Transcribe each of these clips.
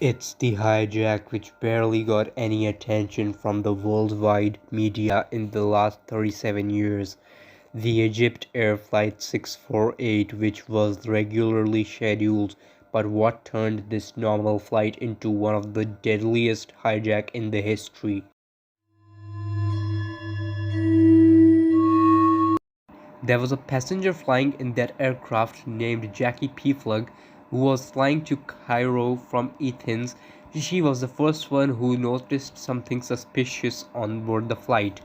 It's the hijack which barely got any attention from the worldwide media in the last 37 years. The EgyptAir Flight 648, which was regularly scheduled, but what turned this normal flight into one of the deadliest hijack in the history. There was a passenger flying in that aircraft named Jackie Pflug who was flying to Cairo from Athens. She was the first one who noticed something suspicious on board the flight.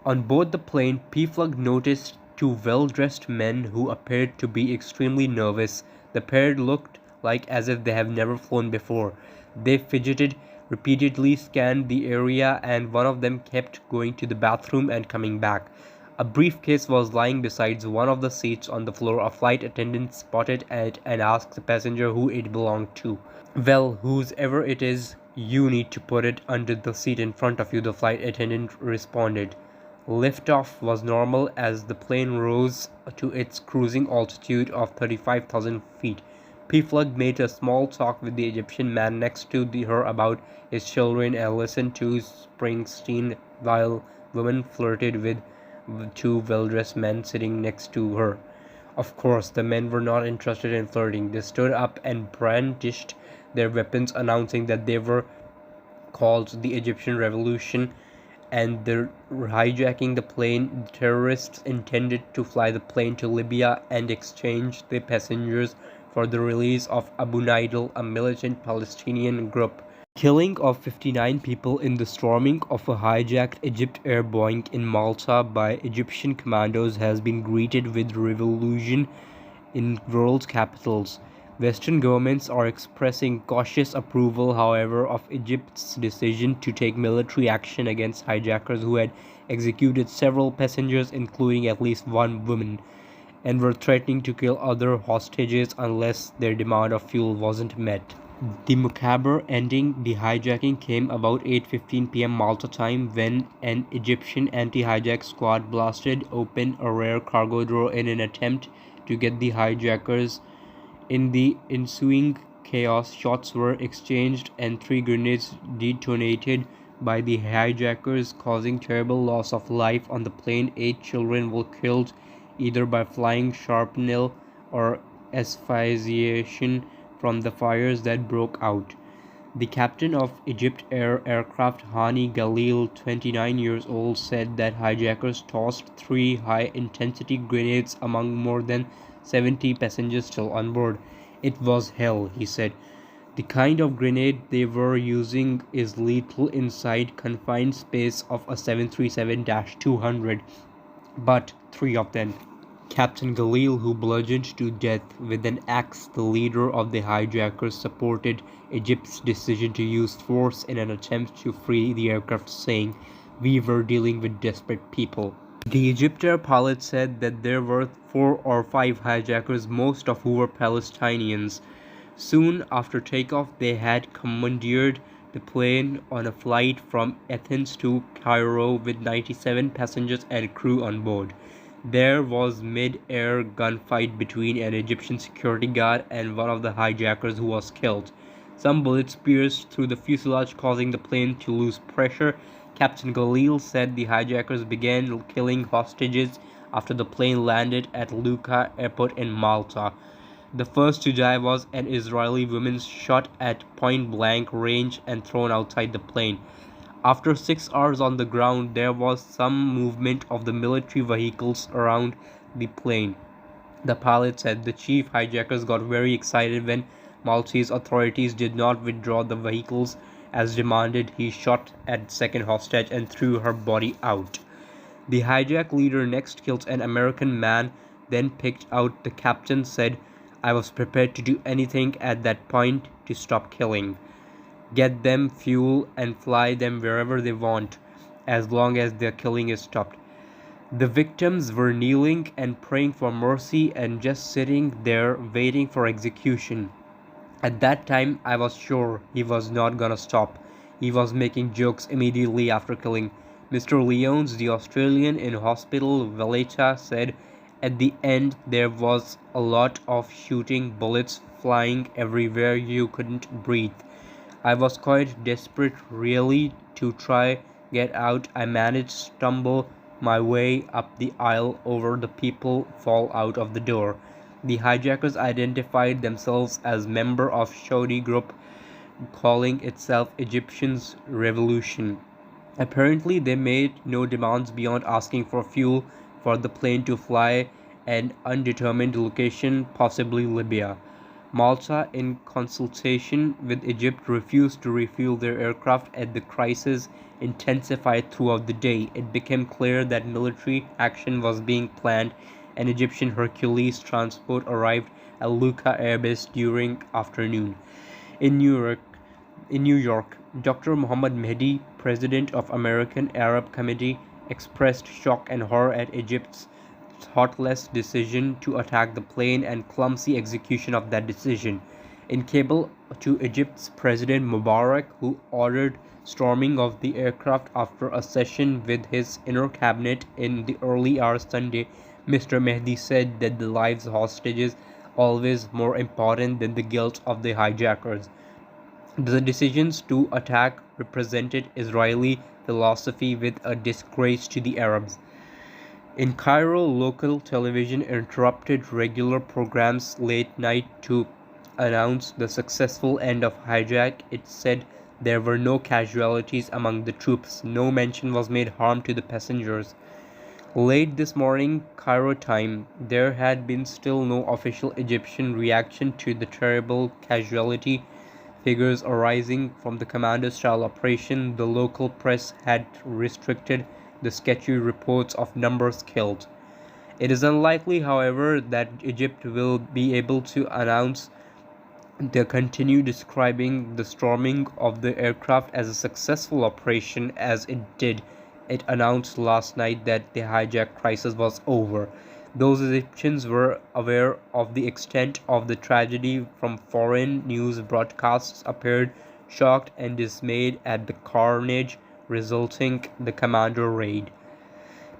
On board the plane, Pflug noticed two well-dressed men who appeared to be extremely nervous. The pair looked like as if they have never flown before. They fidgeted, repeatedly scanned the area, and one of them kept going to the bathroom and coming back. A briefcase was lying beside one of the seats on the floor. A flight attendant spotted it and asked the passenger who it belonged to. "Well, whoever it is, you need to put it under the seat in front of you," the flight attendant responded. Liftoff was normal as the plane rose to its cruising altitude of 35,000 feet. Pflug made a small talk with the Egyptian man next to her about his children and listened to Springsteen while women flirted with two well-dressed men sitting next to her. Of course, the men were not interested in flirting. They stood up and brandished their weapons, announcing that they were called the Egyptian Revolution and they're hijacking the plane. The terrorists intended to fly the plane to Libya and exchange the passengers for the release of Abu Nidal, a militant Palestinian group. Killing of 59 people in the storming of a hijacked EgyptAir Boeing in Malta by Egyptian commandos has been greeted with revolution in world capitals. Western governments are expressing cautious approval, however, of Egypt's decision to take military action against hijackers who had executed several passengers, including at least one woman, and were threatening to kill other hostages unless their demand of fuel wasn't met. The macabre ending the hijacking came about 8:15 p.m. Malta time when an Egyptian anti-hijack squad blasted open a rare cargo door in an attempt to get the hijackers. In the ensuing chaos, shots were exchanged and 3 grenades detonated by the hijackers, causing terrible loss of life on the plane. 8 children were killed either by flying shrapnel or asphyxiation from the fires that broke out. The captain of EgyptAir aircraft, Hani Galil, 29 years old, said that hijackers tossed 3 high-intensity grenades among more than 70 passengers still on board. "It was hell," he said. "The kind of grenade they were using is lethal inside confined space of a 737-200, but 3 of them." Captain Galil, who bludgeoned to death with an axe the leader of the hijackers, supported Egypt's decision to use force in an attempt to free the aircraft, saying, "We were dealing with desperate people." The EgyptAir pilot said that there were 4 or 5 hijackers, most of who were Palestinians. Soon after takeoff, they had commandeered the plane on a flight from Athens to Cairo with 97 passengers and crew on board. There was mid-air gunfight between an Egyptian security guard and one of the hijackers, who was killed. Some bullets pierced through the fuselage, causing the plane to lose pressure. Captain Galil said the hijackers began killing hostages after the plane landed at Luka Airport in Malta. The first to die was an Israeli woman, shot at point-blank range and thrown outside the plane. After 6 hours on the ground, there was some movement of the military vehicles around the plane. The pilot said the chief hijackers got very excited when Maltese authorities did not withdraw the vehicles as demanded. He shot at second hostage and threw her body out. The hijack leader next killed an American man, then picked out. The captain said, "I was prepared to do anything at that point to stop killing. Get them fuel and fly them wherever they want, as long as their killing is stopped." The victims were kneeling and praying for mercy and just sitting there waiting for execution. "At that time, I was sure he was not gonna stop. He was making jokes immediately after killing." Mr. Lyons, the Australian in hospital Valletta, said, "At the end, there was a lot of shooting, bullets flying everywhere, you couldn't breathe. I was quite desperate really to try get out. I managed to stumble my way up the aisle over the people fall out of the door. The hijackers identified themselves as member of Saudi group calling itself Egyptian's Revolution. Apparently they made no demands beyond asking for fuel for the plane to fly an undetermined location, possibly Libya. Malta, in consultation with Egypt, refused to refuel their aircraft as the crisis intensified throughout the day. It became clear that military action was being planned, and Egyptian Hercules transport arrived at Lucca Air Base during afternoon. In New York, Dr. Mohammed Mehdi, president of American Arab Committee, expressed shock and horror at Egypt's thoughtless decision to attack the plane and clumsy execution of that decision. In cable to Egypt's President Mubarak, who ordered storming of the aircraft after a session with his inner cabinet in the early hours Sunday, Mr. Mehdi said that the lives of hostages always more important than the guilt of the hijackers. The decisions to attack represented Israeli philosophy with a disgrace to the Arabs. In Cairo, local television interrupted regular programs late night to announce the successful end of Hijack. It said there were no casualties among the troops. No mention was made harm to the passengers. Late this morning, Cairo time, there had been still no official Egyptian reaction to the terrible casualty figures arising from the commando-style operation. The local press had restricted the sketchy reports of numbers killed. It is unlikely, however, that Egypt will be able to announce the continue describing the storming of the aircraft as a successful operation as it did. It announced last night that the hijack crisis was over. Those Egyptians were aware of the extent of the tragedy from foreign news broadcasts appeared shocked and dismayed at the carnage resulting the commando raid.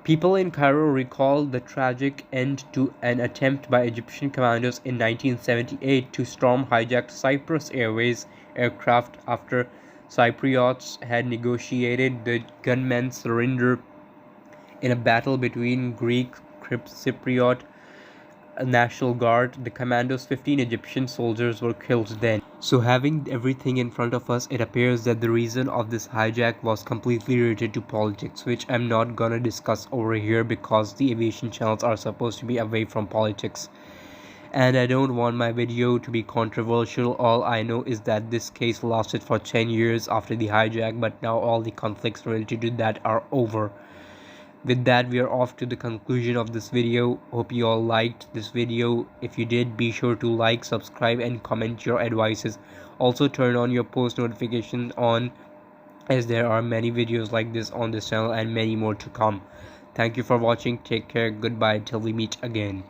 People in Cairo recall the tragic end to an attempt by Egyptian commandos in 1978 to storm hijacked Cyprus Airways aircraft after Cypriots had negotiated the gunmen's surrender in a battle between Greek Cypriot National Guard. The commandos, 15 Egyptian soldiers were killed then. So having everything in front of us, it appears that the reason of this hijack was completely related to politics, which I'm not gonna discuss over here because the aviation channels are supposed to be away from politics. And I don't want my video to be controversial. All I know is that this case lasted for 10 years after the hijack, but now all the conflicts related to that are over. With that, we are off to the conclusion of this video. Hope you all liked this video. If you did, be sure to like, subscribe and comment your advices. Also turn on your post notifications on, as there are many videos like this on this channel and many more to come. Thank you for watching. Take care. Goodbye till we meet again.